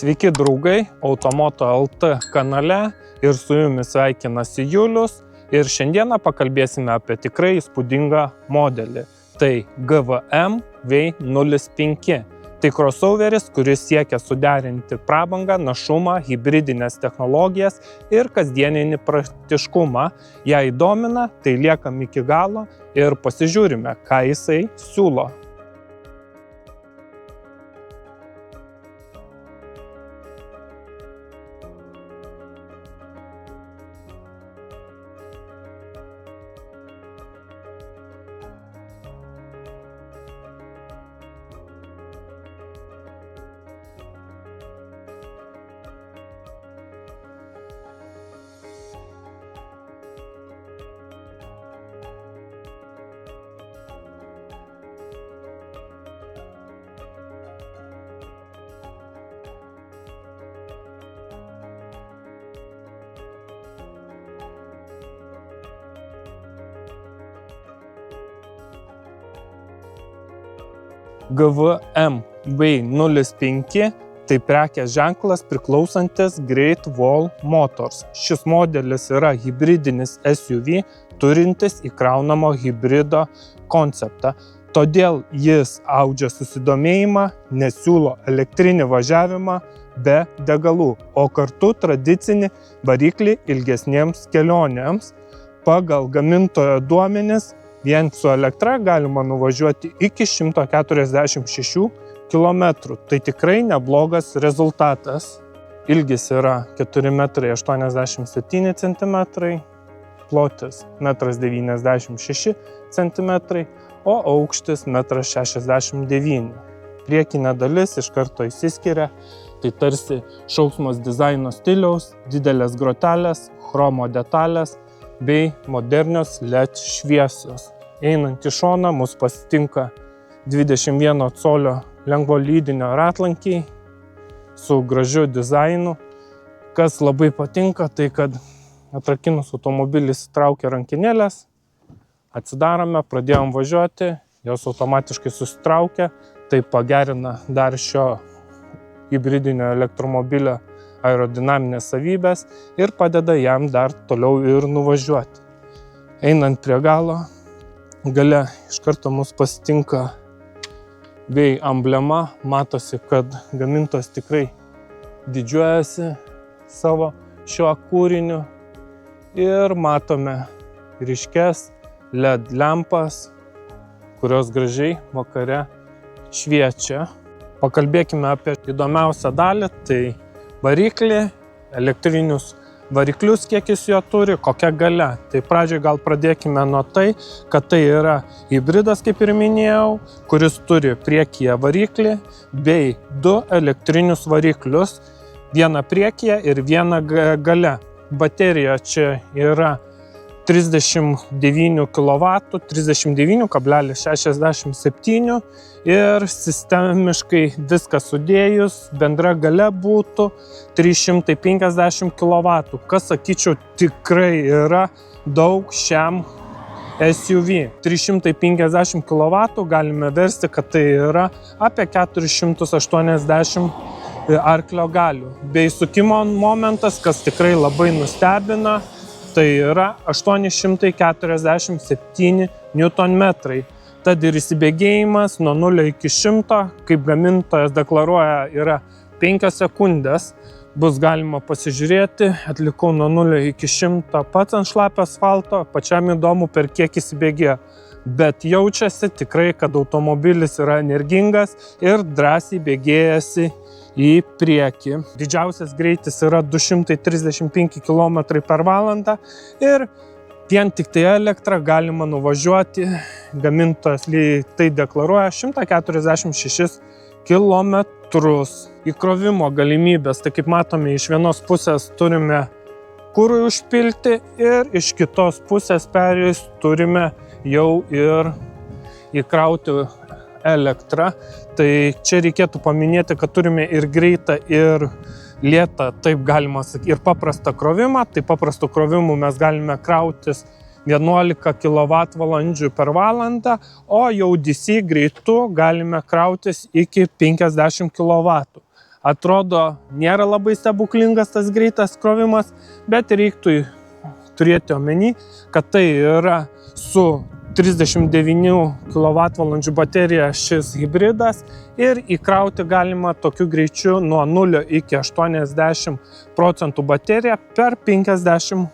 Sveiki draugai, Automoto LT kanale ir su jumis sveikinasi Julius ir šiandieną pakalbėsime apie tikrai įspūdingą modelį. Tai GVM V05. Tai crossoveris, kuris siekia suderinti prabangą, našumą, hibridinės technologijas ir kasdieninį praktiškumą. Jei domina, tai liekam iki galo ir pasižiūrime, ką jisai siūlo. GVM V05 tai prekės ženklas priklausantis Great Wall Motors. Šis modelis yra hibridinis SUV, turintis įkraunamo hibrido konceptą. Todėl jis audžia susidomėjimą, nes siūlo elektrinį važiavimą be degalų, o kartu tradicinį variklį ilgesniems kelionėms. Pagal gamintojo duomenis vien su elektra galima nuvažiuoti iki 146 km. Tai tikrai neblogas rezultatas. Ilgis yra 4,87 cm, plotis 1,96 cm, o aukštis 1,69 m. Priekinė dalis iš karto išsiskiria, tai tarsi šauksmos dizaino stiliaus, didelės grotelės, chromo detalės bei modernios LED šviesos. Einant į šoną mus pasitinka 21 colio lengvo lydinio ratlankiai su gražiu dizainu. Kas labai patinka, tai kad atrakinus automobilį įsitraukia rankinėlės, atsidarome, pradėjom važiuoti, jos automatiškai susitraukia, tai pagerina dar šio hibridinio elektromobilio aerodinaminės savybės ir padeda jam dar toliau ir nuvažiuoti. Einant prie galo, gale iš karto mus pasitinka bei emblema, matosi, kad gamintojas tikrai didžiuojasi savo šiuo kūriniu ir matome ryškias LED lempas, kurios gražiai vakare šviečia. Pakalbėkime apie įdomiausią dalį, tai variklį, elektrinius variklius, kiek jis jo turi, kokia galia. Tai pradžiai gal pradėkime nuo tai, kad tai yra hibridas, kaip ir minėjau, kuris turi priekyje variklį bei du elektrinius variklius, vieną priekyje ir vieną gale. Baterija čia yra 39 kW, 39,67 ir sistemiškai viską sudėjus bendra galia būtų 350 kW, kas, sakyčiau, tikrai yra daug šiam SUV. 350 kW galime versti, kad tai yra apie 480 arklio galių. Bei sukimo momentas, kas tikrai labai nustebina, tai yra 847 Nm. Tad ir įsibėgėjimas nuo 0 iki 100, kaip gamintojas deklaruoja, yra 5 sekundės. Bus galima pasižiūrėti, atlikau nuo 0 iki 100 pats ant šlapio asfalto, pačiam įdomu, per kiek įsibėgėjo. Bet jaučiasi tikrai, kad automobilis yra energingas ir drąsiai bėgėjasi į priekį. Didžiausias greitis yra 235 km/h ir vien tik tai elektrą galima nuvažiuoti, gamintojas tai deklaruoja, 146 km. Įkrovimo galimybės, tai kaip matome, iš vienos pusės turime kurui užpilti ir iš kitos pusės perėjus turime jau ir įkrauti elektrą. Tai čia reikėtų paminėti, kad turime ir greitą, ir lėtą, taip galima sakyti, ir paprastą krovimą. Tai paprastu krovimu mes galime krautis 11 kWh per valandą, o jau DC greitu galime krautis iki 50 kW. Atrodo, nėra labai stebuklingas tas greitas krovimas, bet reiktų turėti omeny, kad tai yra su 39 kWh baterija šis hybridas ir įkrauti galima tokiu greičiu nuo 0 iki 80% bateriją per 50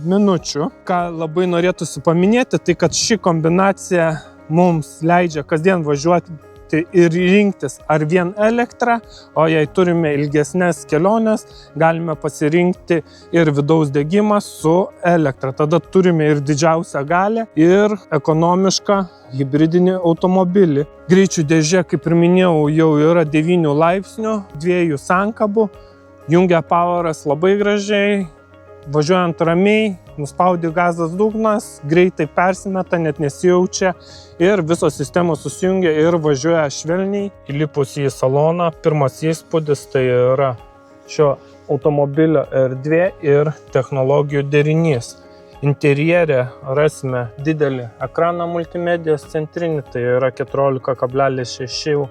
minučių. Ką labai norėtųsi paminėti, tai kad ši kombinacija mums leidžia kasdien važiuoti ir rinktis ar vien elektrą, o jei turime ilgesnės keliones, galime pasirinkti ir vidaus degimą su elektra. Tada turime ir didžiausią galią, ir ekonomišką hibridinį automobilį. Greičių dėžė, kaip ir minėjau, jau yra 9 laipsnių, 2 sankabų, jungia poweras labai gražiai, važiuojant ramiai, nuspaudi gazas dugnas, greitai persimeta, net nesijaučia ir visos sistemos susijungia ir važiuoja švelniai. Įlipus į saloną, pirmas įspūdis tai yra šio automobilio erdvė ir technologijų derinys. Interjere rasime didelį ekraną multimedijos centrinį, tai yra 14,6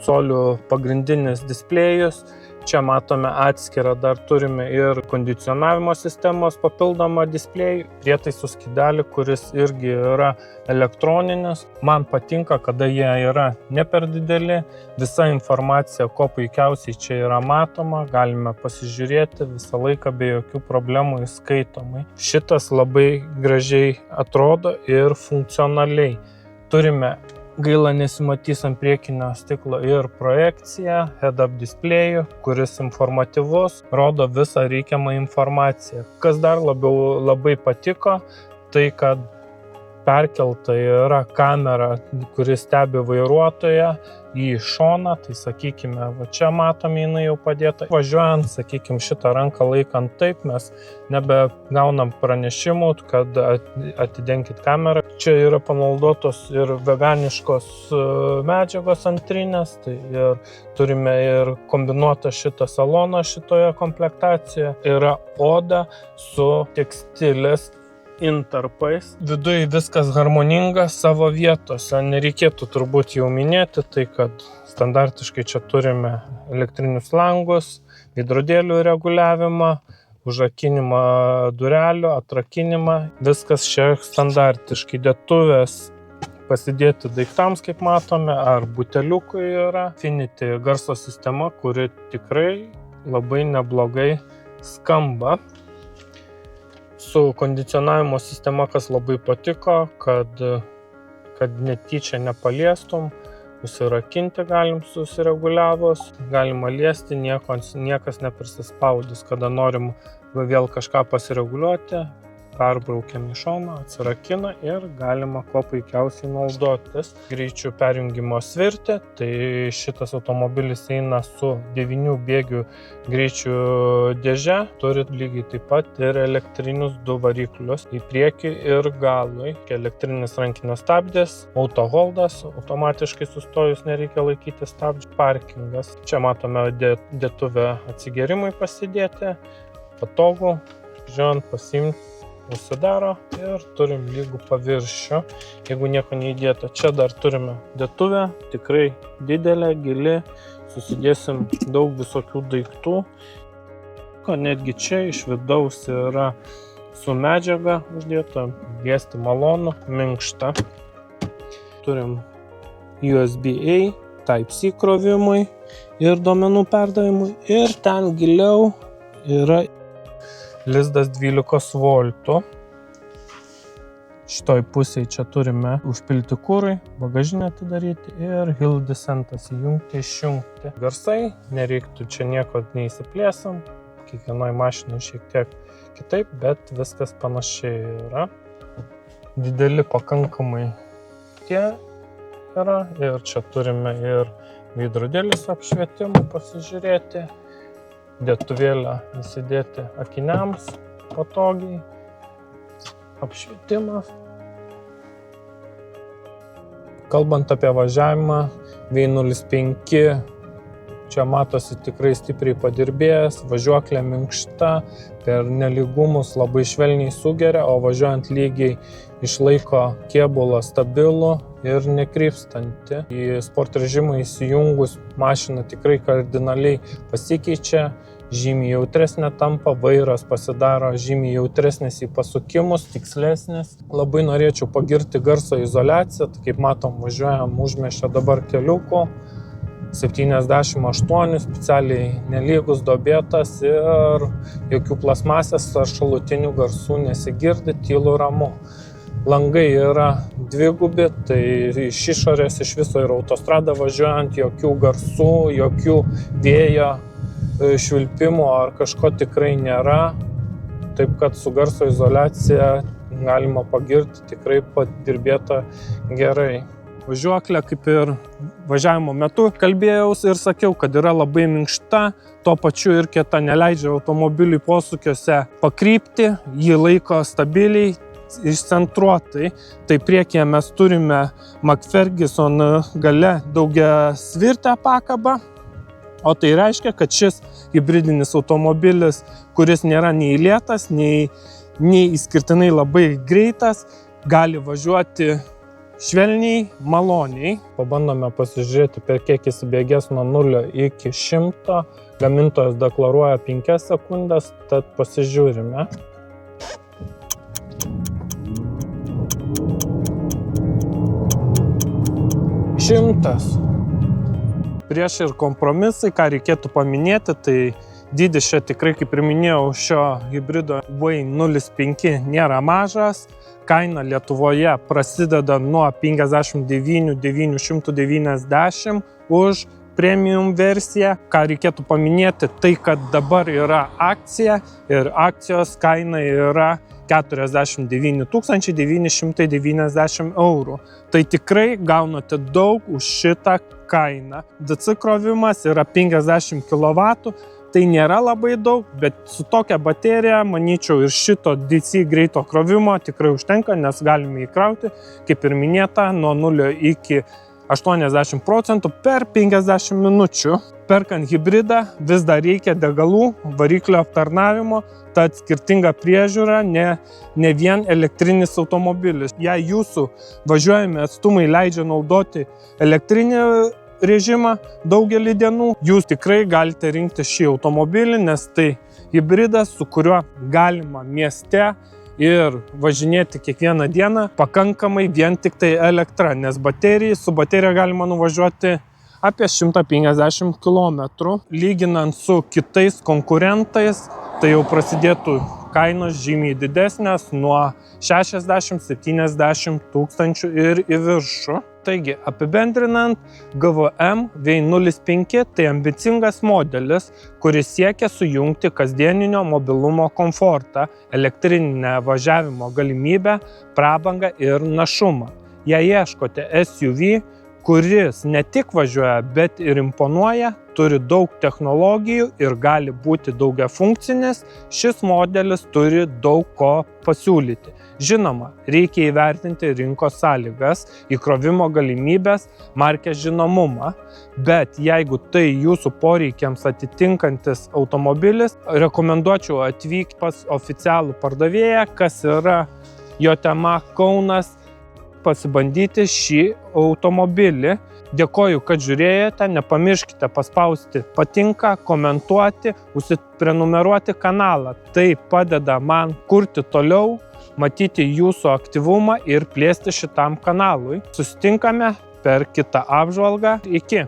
colių pagrindinis displėjus. Čia matome atskirą, dar turime ir kondicionavimo sistemos papildomą displėjų, prietaisų skydelį, kuris irgi yra elektroninis. Man patinka, kada jie yra ne per dideli, visa informacija, ko puikiausiai čia yra matoma, galime pasižiūrėti visą laiką be jokių problemų įskaitomai. Šitas labai gražiai atrodo ir funkcionaliai. Turime, gaila nesimatys ant priekinio stiklo, ir projekciją, head-up displėjų, kuris informatyvus, rodo visą reikiamą informaciją. Kas dar labai patiko, tai kad perkelta yra kamera, kuris stebi vairuotoją į šoną, tai sakykime, va čia matome, jinai jau padėta. Važiuojant, sakykime, šitą ranką laikant taip, mes nebegaunam pranešimų, kad atidenkit kamerą. Čia yra panaudotos ir veganiškos medžiagos antrinės, tai ir turime ir kombinuotą šitą saloną šitoje komplektacijoje. Yra oda su tekstilės intarpais. Viduje viskas harmoninga savo vietose. Nereikėtų turbūt jau minėti, tai kad standartiškai čia turime elektrinius langus, veidrodėlių reguliavimą, užrakinimą durelių, atrakinimą. Viskas čia standartiškai. Dėtuvės pasidėti daiktams, kaip matome, ar buteliukui yra. Infinity garso sistema, kuri tikrai labai neblogai skamba. Su kondicionavimo sistema, kas labai patiko, kad netyčia nepaliestum, užsirakinti galim susireguliavus, galima liesti, niekas neprisispaudus. Kada norim vėl kažką pasireguliuoti, perbraukiam į šoną, atsirakina ir galima kuo puikiausiai naudotis. Greičių perjungimo svirtį, tai šitas automobilis eina su 9 bėgių greičių dėže, turi lygiai taip pat ir elektrinius 2 variklius į priekį ir galui. Elektrinis rankinio stabdis, autoholdas, automatiškai sustojus nereikia laikyti stabdžių, parkingas. Čia matome dėtuvę atsigėrimui pasidėti, patogu, žiūrint, pasiimti. Užsidaro ir turim lygų paviršių, jeigu nieko neįdėta. Čia dar turime dėtuvę, tikrai didelė, gili, susidėsim daug visokių daiktų. Netgi čia iš vidaus yra su medžiaga uždėta, liesti malonu, minkšta. Turim USB-A, Type-C krovimui ir duomenų perdavimui. Ir ten giliau yra lizdas 12 voltų. Šitoj pusėje čia turime užpilti kūrui, bagažinę atidaryti ir hill descentas įjungti, išjungti. Garsai, nereiktų čia nieko neįsiplėsam, kiekvienoj mašinai šiek tiek kitaip, bet viskas panašiai yra. Dideli pakankamai tie yra ir čia turime ir veidrodėlis apšvietimų pasižiūrėti. Dėtuvėlę įsidėti akiniams patogiai, apšvietimas. Kalbant apie važiavimą, V05 Čia matosi tikrai stipriai padirbėjęs, važiuoklė minkšta, per nelygumus labai švelniai sugeria, o važiuojant lygiai išlaiko kėbulą stabilų ir nekrypstantį. Į sport režimą įsijungus mašina tikrai kardinaliai pasikeičia, žymiai jautresnė tampa, vairas pasidaro žymiai jautresnis į pasukimus, tikslesnis. Labai norėčiau pagirti garso izoliaciją, tai kaip matom, važiuojam užmiesčio dabar keliuku. 78, specialiai nelygus, duobėtas ir jokių plasmasės ar šalutinių garsų nesigirdi, tylu, ramu. Langai yra dvigubi, tai iš išorės iš viso ir autostrada važiuojant jokių garsų, jokių vėjo švilpimų ar kažko tikrai nėra. Taip kad su garso izoliacija galima pagirti, tikrai padirbėta gerai. Važiuoklė, kaip ir važiavimo metu kalbėjausi ir sakiau, kad yra labai minkšta, tuo pačiu ir kieta, neleidžia automobiliui posūkiuose pakrypti, jį laiko stabiliai, išcentruotai. Tai priekyje mes turime McPherson gale daugiasvirtę pakabą, o tai reiškia, kad šis hibridinis automobilis, kuris nėra nei lėtas, nei išskirtinai labai greitas, gali važiuoti švelniai, maloniai. Pabandome pasižiūrėti, per kiek įsibėgės nuo 0 iki 100. Gamintojas deklaruoja 5 sekundės, tad pasižiūrime. 100. Prieš ir kompromisai, ką reikėtų paminėti, tai dydis čia tikrai, kaip ir minėjau, šio hybrido V05 nėra mažas. Kaina Lietuvoje prasideda nuo 59 990 už premium versiją. Ką reikėtų paminėti, tai kad dabar yra akcija ir akcijos kaina yra 49 990 eurų. Tai tikrai gaunate daug už šitą kainą. DC krovimas yra 50 kW. Tai nėra labai daug, bet su tokia baterija, manyčiau, ir šito DC greito krovimo tikrai užtenka, nes galime įkrauti, kaip ir minėta, nuo 0 iki 80% per 50 minučių. Perkant hybridą vis dar reikia degalų, variklio aptarnavimo, tad skirtinga priežiūra, ne vien elektrinis automobilis. Jei jūsų važiuojami atstumai leidžia naudoti elektrinį režimą daugelį dienų, jūs tikrai galite rinkti šį automobilį, nes tai hybridas, su kuriuo galima mieste ir važinėti kiekvieną dieną pakankamai vien tik tai elektra, nes su baterija galima nuvažiuoti apie 150 km. Lyginant su kitais konkurentais, tai jau prasidėtų kainos žymiai didesnės, nuo 60–70 tūkstančių ir į viršų. Taigi, apibendrinant, GVM V05 tai ambicingas modelis, kuris siekia sujungti kasdieninio mobilumo komfortą, elektrinę važiavimo galimybę, prabangą ir našumą. Jei ieškote SUV, kuris ne tik važiuoja, bet ir imponuoja, turi daug technologijų ir gali būti daugiafunkcinis, šis modelis turi daug ko pasiūlyti. Žinoma, reikia įvertinti rinkos sąlygas, įkrovimo galimybės, markės žinomumą, bet jeigu tai jūsų poreikiams atitinkantis automobilis, rekomenduočiau atvykti pas oficialų pardavėją, kas yra Jotema Kaunas, pasibandyti šį automobilį. Dėkoju, kad žiūrėjote, nepamirškite paspausti patinka, komentuoti, užsiprenumeruoti kanalą. Tai padeda man kurti toliau, matyti jūsų aktyvumą ir plėsti šitam kanalui. Susitinkame per kitą apžvalgą. Iki!